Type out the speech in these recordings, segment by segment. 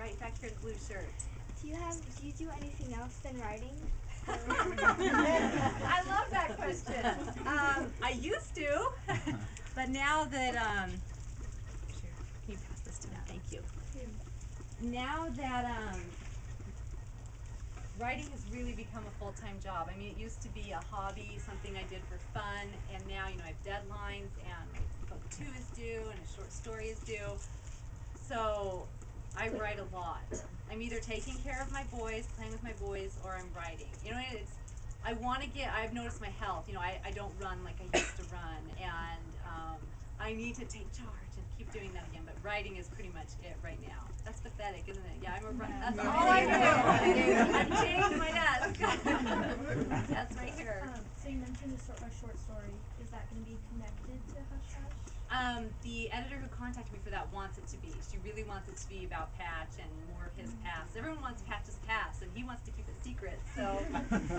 right back here in the blue shirt. Do you do anything else than writing? I love that question. I used to, but now that here, can you pass this to me? Thank you. Now that writing has really become a full-time job. I mean, it used to be a hobby, something I did for fun, and now, you know, I have deadlines, and my book 2 is due, and a short story is due. So I write a lot. I'm either taking care of my boys, playing with my boys, or I'm writing. You know, I've noticed my health. You know, I don't run like I used to run, and I need to take charge and keep doing that again. But writing is pretty much it right now. That's pathetic, isn't it? Yeah, I'm a runner. That's all I do. I'm chained to my desk. That's right here. So you mentioned a short story. Is that going to be connected to Hush Hush? The editor who contacted me for that wants it to be. She really wants it to be about Patch and more of his past. Everyone wants Patch's past, and he wants to keep it secret. So,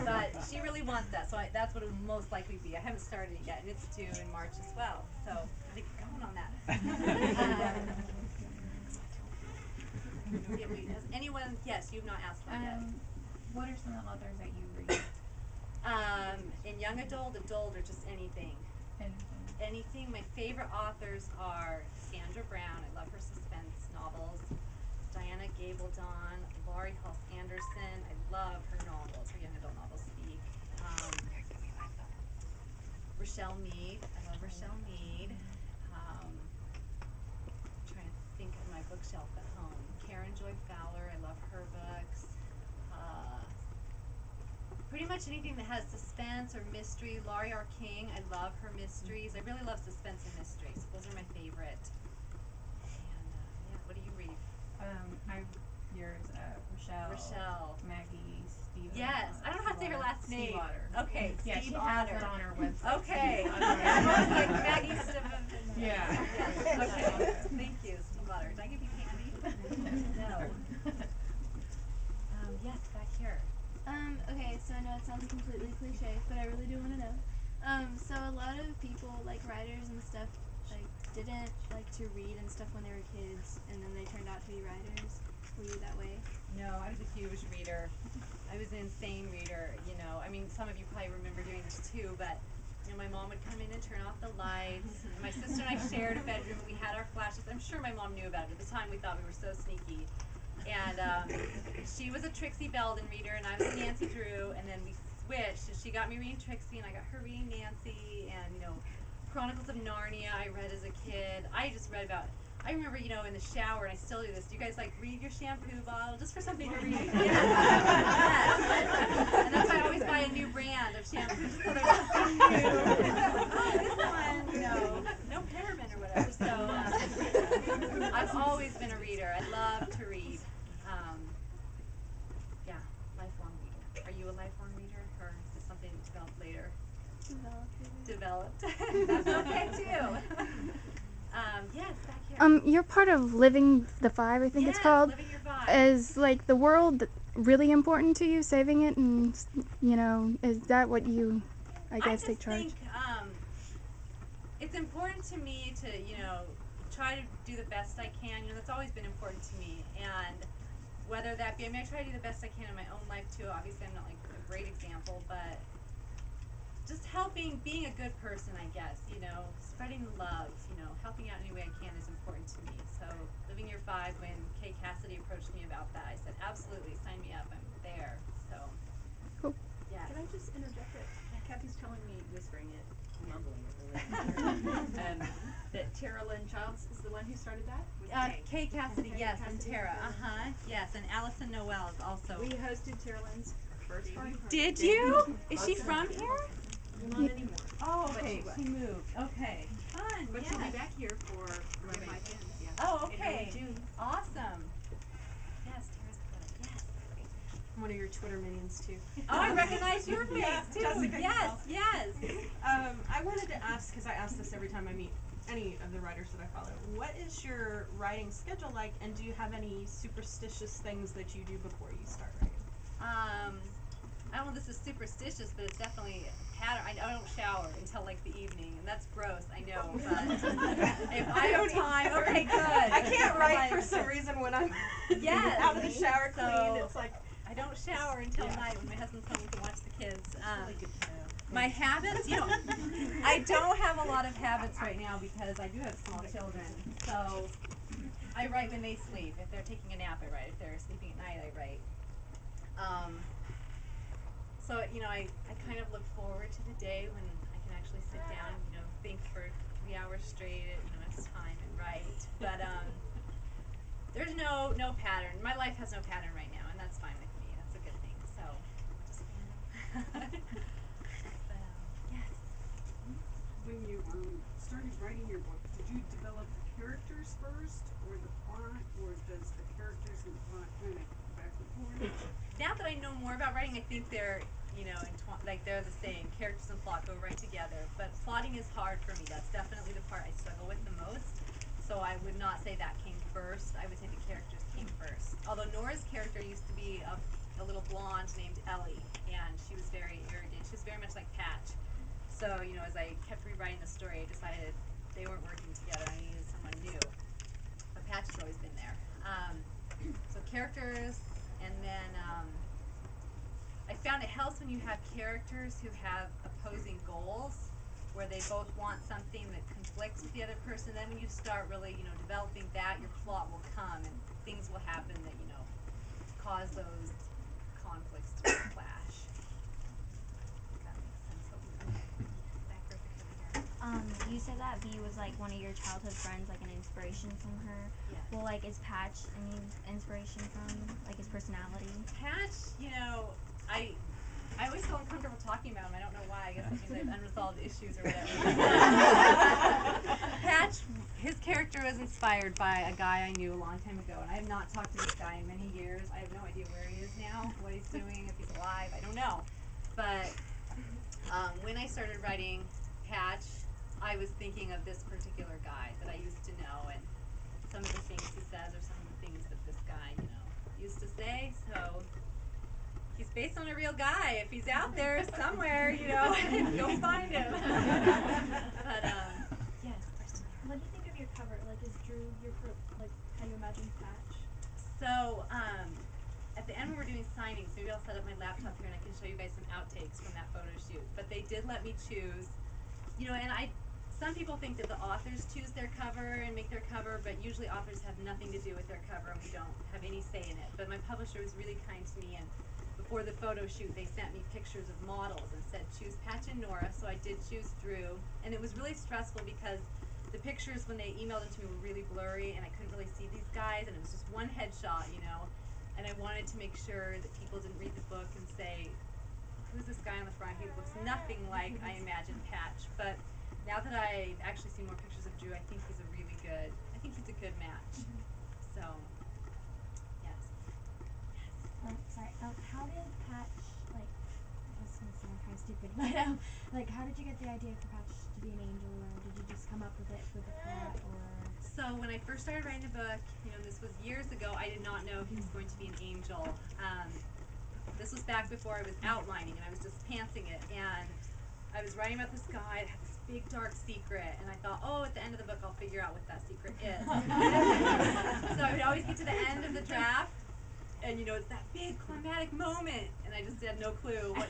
but she really wants that. So that's what it will most likely be. I haven't started it yet, and it's due in March as well. So I think we're going on that. Has anyone? Yes, you've not asked me yet. What are some of the authors that you read? In young adult, or just anything. Anything. My favorite authors are Sandra Brown. I love her suspense novels. Diana Gabaldon, Laurie Halse Anderson. I love her novels, her young adult novels. Speak. Rochelle Mead. I love Rochelle Mead. I'm trying to think of my bookshelf at home. Karen Joy Fowler. I love her books. Pretty much anything that has suspense or mystery. Laurie R. King, I love her mysteries. I really love suspense and mysteries. Those are my favorite. And yeah, what do you read? Rochelle. Maggie, Steve. Yes, I don't know how to say her last name. Steve Otter. Okay, yeah, Steve she has Otter. it on her website. Okay. I'm always like Maggie Steve. Yeah. Okay. Thank you, Steve Otter. Did I give you candy? No. Yes, back here. Okay, so I know it sounds completely cliche, but I really do want to know. So a lot of people, like writers and stuff, like didn't like to read and stuff when they were kids, and then they turned out to be writers. Were you that way? No, I was a huge reader. I was an insane reader, you know. I mean, some of you probably remember doing this too, but you know, my mom would come in and turn off the lights. My sister and I shared a bedroom. We had our flashes. I'm sure my mom knew about it. At the time, we thought we were so sneaky. And she was a Trixie Belden reader, and I was a Nancy Drew, and then we switched. And she got me reading Trixie, and I got her reading Nancy, and, you know, Chronicles of Narnia I read as a kid. I just read about, I remember, you know, in the shower, and I still do this. Do you guys, like, read your shampoo bottle just for something to read? Yes. Yes. And that's why I always buy a new brand of shampoo, just so there's something new. Oh, this one, you know, no peppermint or whatever. So I've always been a reader. I love to read. Yeah, lifelong reader. Are you a lifelong reader, or is this something that developed later? Developed. That's okay too. Yes, back here. You're part of Living the Five, I think it's called. Living Your Vibe. Is like the world really important to you, saving it, and you know, is that what you, I guess, take charge? I just think it's important to me to, you know, try to do the best I can. You know, that's always been important to me, and whether that be, I mean, I try to do the best I can in my own life too. Obviously, I'm not like a great example, but just helping, being a good person, I guess, you know, spreading love, you know, helping out any way I can is important to me. So Living Your Five, when Kay Cassidy approached me about that, I said, absolutely, sign me up, I'm there. So, cool. Yes. Can I just interject that Kathy's telling me, whispering it, mumbling it, really, that Tara Lynn Childs is the one who started that? Kay Cassidy, yes, and Cassidy Tara, and yes, and Allison Noel is also. We hosted Tara Lynn's first party. Did you? Is she from here? Not anymore. Oh, okay. She moved. Okay. Fun. But yes. she'll be back here for Love My Pins. Yeah. Oh, okay. In early June. Awesome. Yes, Tara's good. Yes. I'm one of your Twitter minions too. Oh, I recognize your face too. Jessica Yes, yes. I wanted to ask, because I ask this every time I meet any of the writers that I follow, what is your writing schedule like, and do you have any superstitious things that you do before you start writing? I don't know if this is superstitious, but it's definitely pattern. I don't shower until like the evening, and that's gross. I know, but if I have time, okay, good. I can't write for Like, some reason when I'm Yes. out of the shower So, clean. It's like I don't shower until Yeah. night when my husband's home to watch the kids. Really good to know. My habits, I don't have a lot of habits right now because I do have small children. So I write when they sleep. If they're taking a nap, I write. If they're sleeping at night, I write. So I kind of look forward to the day when I can actually sit down, think for 3 hours straight at X time and write. But there's no pattern. My life has no pattern right now, and that's fine with me. That's a good thing. So just yes. When you started writing your book, did you develop the characters first, or the plot, or does the characters and the plot kind of go back and forth? Now that I know more about writing, I think they're, like they're the same. Characters and plot go right together. But plotting is hard for me. That's definitely the part I struggle with the most. So I would not say that came first. I would say the characters came first. Although Nora's character used to be a little blonde named Ellie, and she was very arrogant. She was very much like Patch. So, as I kept rewriting the story, I decided they weren't working together. I needed someone new. But Patch has always been there. So characters, and then I found it helps when you have characters who have opposing goals, where they both want something that conflicts with the other person. Then when you start really, developing that, your plot will come and things will happen that, cause those conflicts to clash. If that makes sense. Back perfect over here. You said that B was like one of your childhood friends, like an inspiration from her. Yes. Well, like, is Patch any inspiration from, like, his personality? Patch, I always feel uncomfortable talking about him. I don't know why. I guess it means I have unresolved issues or whatever. Patch, his character was inspired by a guy I knew a long time ago, and I have not talked to this guy in many years. I have no idea where he is now, what he's doing, if he's alive. I don't know. But when I started writing Patch, I was thinking of this particular guy that I used to know, and some of the things he says are some of the things that this guy, used to say. So he's based on a real guy. If he's out there somewhere, go find him. But yes, question there. What do you think of your cover? Like, is Drew how you imagine Patch? So at the end when we're doing signings, maybe I'll set up my laptop here and I can show you guys some outtakes from that photo shoot. But they did let me choose, and some people think that the authors choose their cover and make their cover, but usually authors have nothing to do with their cover and we don't have any say in it. But my publisher was really kind to me, and before the photo shoot they sent me pictures of models and said choose Patch and Nora, so I did choose Drew. And it was really stressful because the pictures when they emailed them to me were really blurry and I couldn't really see these guys, and it was just one headshot, and I wanted to make sure that people didn't read the book and say, who's this guy on the front? He looks nothing like I imagined Patch. But now that I actually see more pictures of Drew, I think he's a good match. So, yes. Sorry. How did Patch, like, this is gonna sound kind of stupid, but like, how did you get the idea for Patch to be an angel, or did you just come up with it with the plot, or? So when I first started writing the book, this was years ago, I did not know he was going to be an angel. This was back before I was outlining and I was just pantsing it, and I was writing about this guy that had this big dark secret, and I thought, at the end of the book I'll figure out what that secret is. So I would always get to the end of the draft, and it's that big climatic moment, and I just had no clue what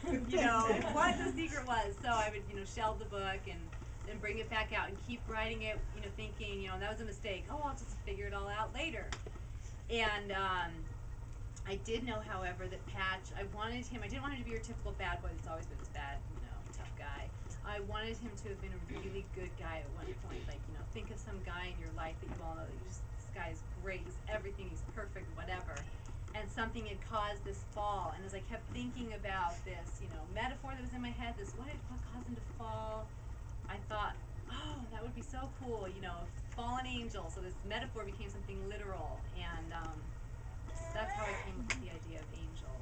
what the secret was. So I would shelve the book and then bring it back out and keep writing it, thinking that was a mistake. I'll just figure it all out later. And I did know, however, that Patch, I didn't want him to be your typical bad boy that's always been this bad, tough guy. I wanted him to have been a really good guy at one point. Like, think of some guy in your life that you all know that this guy is great, he's everything, he's perfect, whatever. And something had caused this fall, and as I kept thinking about this, metaphor that was in my head, what caused him to fall, I thought, that would be so cool, fallen angel. So this metaphor became something literal, and that's how I came up with the idea of angel.